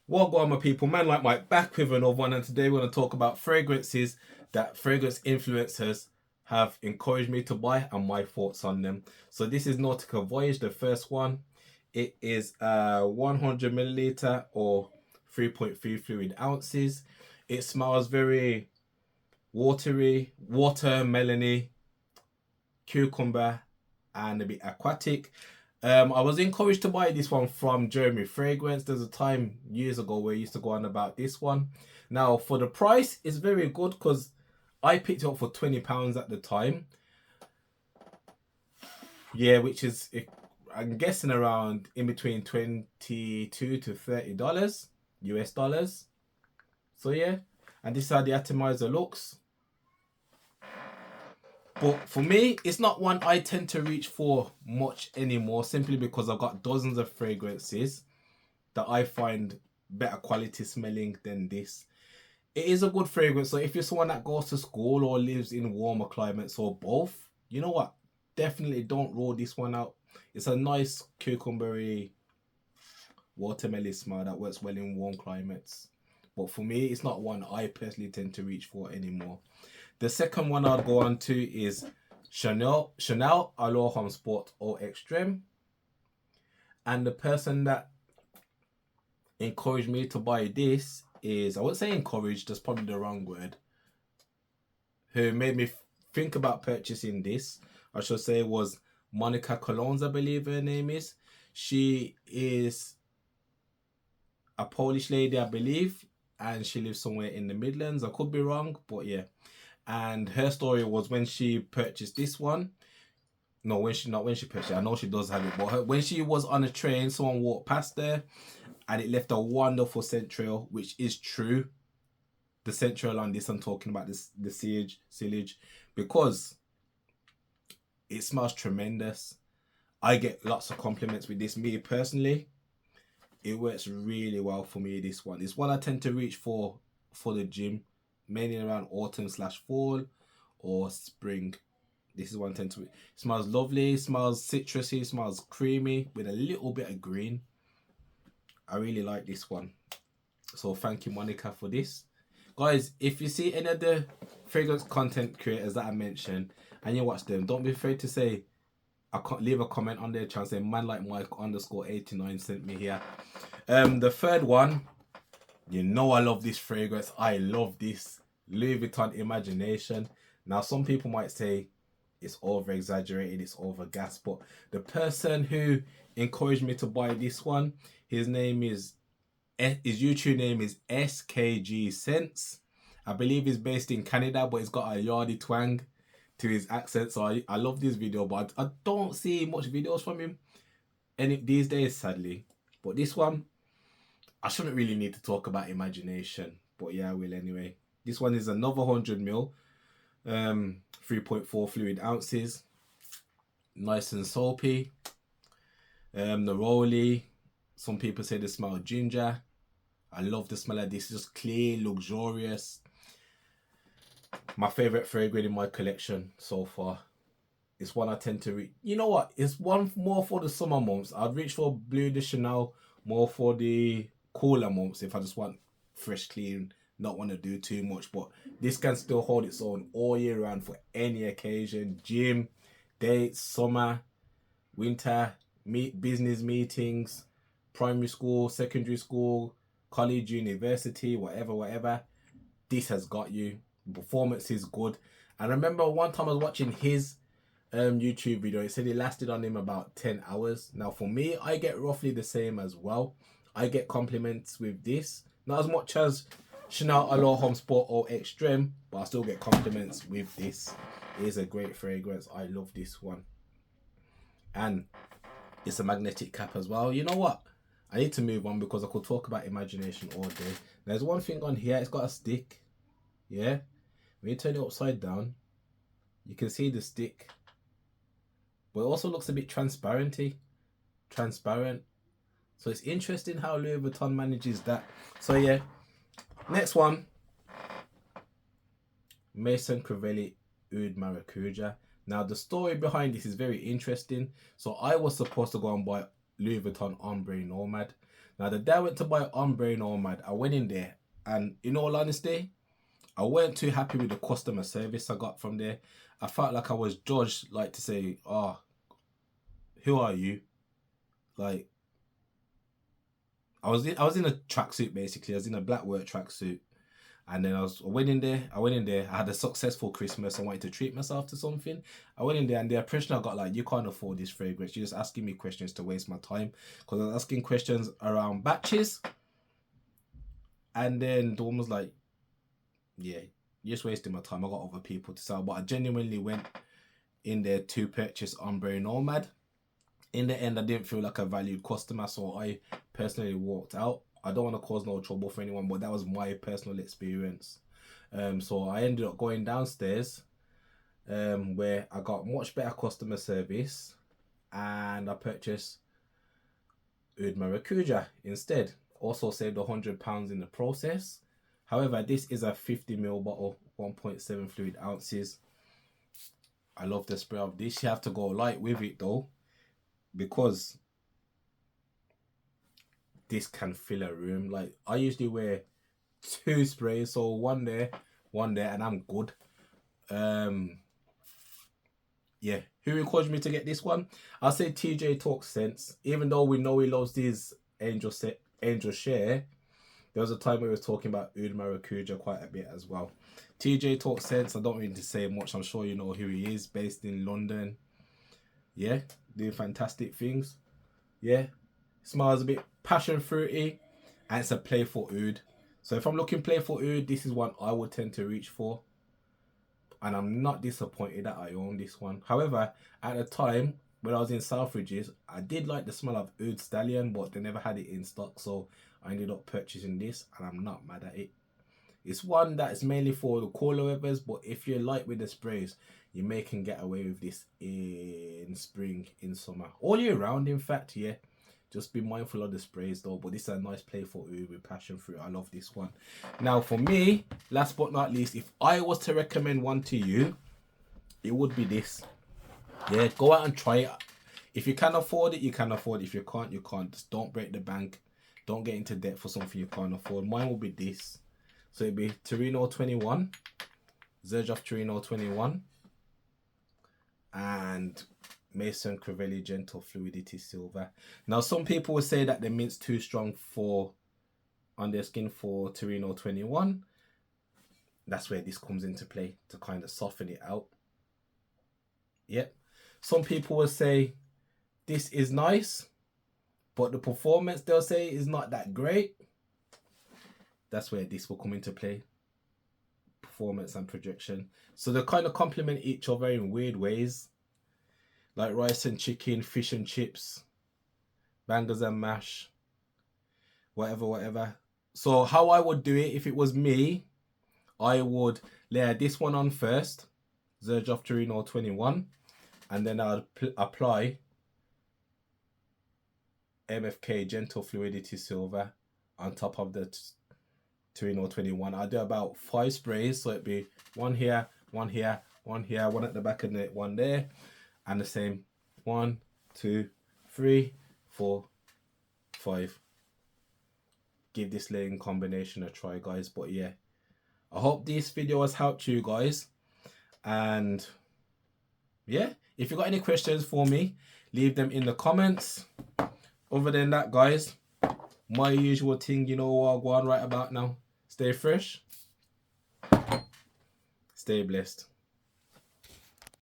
What go on, my people? Man like Mike back with another one, and today we're going to talk about fragrances that fragrance influencers have encouraged me to buy and my thoughts on them. So this is Nautica Voyage, the first one. It is 100 milliliter or 3.3 fluid ounces. It smells very watery, watermelony, cucumber, and a bit aquatic. I was encouraged to buy this one from Jeremy Fragrance. There's a time years ago where I used to go on about this one. Now, for the price, it's very good because I picked it up for £20 at the time. Yeah, which is, I'm guessing, around in between 22 to $30 US dollars. So, yeah. And this is how the atomizer looks. But for me, it's not one I tend to reach for much anymore, simply because I've got dozens of fragrances that I find better quality smelling than this. It is a good fragrance, so if you're someone that goes to school or lives in warmer climates or both, you know what? Definitely don't roll this one out. It's a nice cucumbery watermelon smell that works well in warm climates. But for me, it's not one I personally tend to reach for anymore. The second one I'd go on to is Chanel Allure Homme Sport Eau Extreme. And the person that encouraged me to buy this is, I wouldn't say encouraged, that's probably the wrong word, who made me think about purchasing this, I should say, was Monica Colons, I believe her name is. She is a Polish lady, I believe, and she lives somewhere in the Midlands. I could be wrong, but yeah. And her story was when she purchased this one. No, when she not when she purchased it. I know she does have it, but when she was on a train, someone walked past there, and it left a wonderful scent trail, which is true. The scent trail on this, I'm talking about this the sillage, because it smells tremendous. I get lots of compliments with this. Me personally, it works really well for me. This one, it's one I tend to reach for the gym, mainly around autumn slash fall or spring. This is one I tend to. It smells lovely. Smells citrusy. Smells creamy with a little bit of green. I really like this one. So thank you, Monica, for this. Guys, if you see any of the fragrance content creators that I mentioned and you watch them, don't be afraid to say, I can't leave a comment on their channel saying man like Mike underscore 89 sent me here. The third one, you know I love this fragrance. I love this Louis Vuitton Imagination. Now, some people might say it's over exaggerated, it's over gas, but the person who encouraged me to buy this one, his name is his YouTube name is SKG Sense. I believe he's based in Canada, but he's got a yardy twang to his accent. So I love this video, but I don't see much videos from him any these days, sadly. But this one, I shouldn't really need to talk about imagination, but yeah, I will anyway. This one is another 100 ml, 3.4 fluid ounces, nice and soapy. Neroli. Some people say they smell ginger. I love the smell of this. It's just clean, luxurious. My favorite fragrance in my collection so far. It's one I tend to reach. You know what? It's one more for the summer months. I'd reach for Bleu de Chanel more for the cooler months if I just want fresh, clean, not want to do too much. But this can still hold its own all year round for any occasion. Gym, dates, summer, winter, business meetings, primary school, secondary school, college, university, whatever. This has got you. Performance is good. And I remember one time I was watching his YouTube video. It said it lasted on him about 10 hours. Now for me, I get roughly the same as well. I get compliments with this. Not as much as Chanel Allure Homme Sport Eau Extreme, but I still get compliments with this. It is a great fragrance. I love this one. And it's a magnetic cap as well. You know what? I need to move on because I could talk about imagination all day. There's one thing on here. It's got a stick. Yeah. When you turn it upside down, you can see the stick. But it also looks a bit transparent. So it's interesting how Louis Vuitton manages that. So yeah. Next one. Maison Crivelli Oud Maracuja. Now the story behind this is very interesting. So I was supposed to go and buy Louis Vuitton Ombre Nomad. Now the day I went to buy Ombre Nomad, I went in there, and in all honesty, I weren't too happy with the customer service I got from there. I felt like I was judged, like to say, "Oh, who are you?" Like, I was in a tracksuit basically. I was in a black work tracksuit, and then I went in there. I had a successful Christmas. I wanted to treat myself to something. I went in there, and the impression I got, like, you can't afford this fragrance. You're just asking me questions to waste my time, because I was asking questions around batches, and then the one was like, yeah, you're just wasting my time. I got other people to sell. But I genuinely went in there to purchase Ombre Nomad. In the end, I didn't feel like a valued customer, so I personally walked out. I don't want to cause no trouble for anyone, but that was my personal experience. So I ended up going downstairs, where I got much better customer service, and I purchased Oud Maracuja instead. Also saved £100 in the process. However, this is a 50ml bottle, 1.7 fluid ounces. I love the spray of this. You have to go light with it though, because this can fill a room. Like, I usually wear 2 sprays, so one there, and I'm good. Yeah, who encouraged me to get this one? I'll say TJ Talks Sense. Even though we know he loves these Angel Share, there was a time where we was talking about Oud Maracuja quite a bit as well. TJ Talks Sense, I don't really need to say much. I'm sure you know who he is, based in London. Yeah, doing fantastic things. Yeah, smells a bit passion fruity, and it's a playful oud. So if I'm looking playful oud, this is one I would tend to reach for. And I'm not disappointed that I own this one. However, at the time when I was in Selfridges, I did like the smell of Oud Stallion, but they never had it in stock, so I ended up purchasing this, and I'm not mad at it. It's one that is mainly for the cooler weathers, but if you're light with the sprays, you may can get away with this in spring, in summer, all year round, in fact. Yeah, just be mindful of the sprays though. But this is a nice playful oud with passion fruit. I love this one. Now for me, last but not least, if I was to recommend one to you, it would be this. Yeah, go out and try it. If you can afford it, you can afford it. If you can't, you can't. Just don't break the bank. Don't get into debt for something you can't afford. Mine will be this. So it'd be Torino 21, Xerjoff Torino 21, and Maison Crivelli Gentle Fluidity Silver. Now, some people will say that the mint's too strong for on their skin for Torino 21. That's where this comes into play, to kind of soften it out. Yep. Some people will say this is nice, but the performance, they'll say, is not that great. That's where this will come into play. Performance and projection. So they kind of complement each other in weird ways. Like rice and chicken, fish and chips, bangers and mash, whatever. So how I would do it, if it was me, I would layer this one on first, Xerjoff Torino 21, and then I'd apply MFK Gentle Fluidity Silver on top of the Torino 21. I'll do about 5 sprays, so it'd be one here, one here, one here, one at the back and one there, and the same 1, 2, 3, 4, 5. Give this layering combination a try, guys. But yeah, I hope this video has helped you guys, and yeah, if you got any questions for me, leave them in the comments. Other than that, guys, my usual thing, you know what I go on right about now. Stay fresh, stay blessed.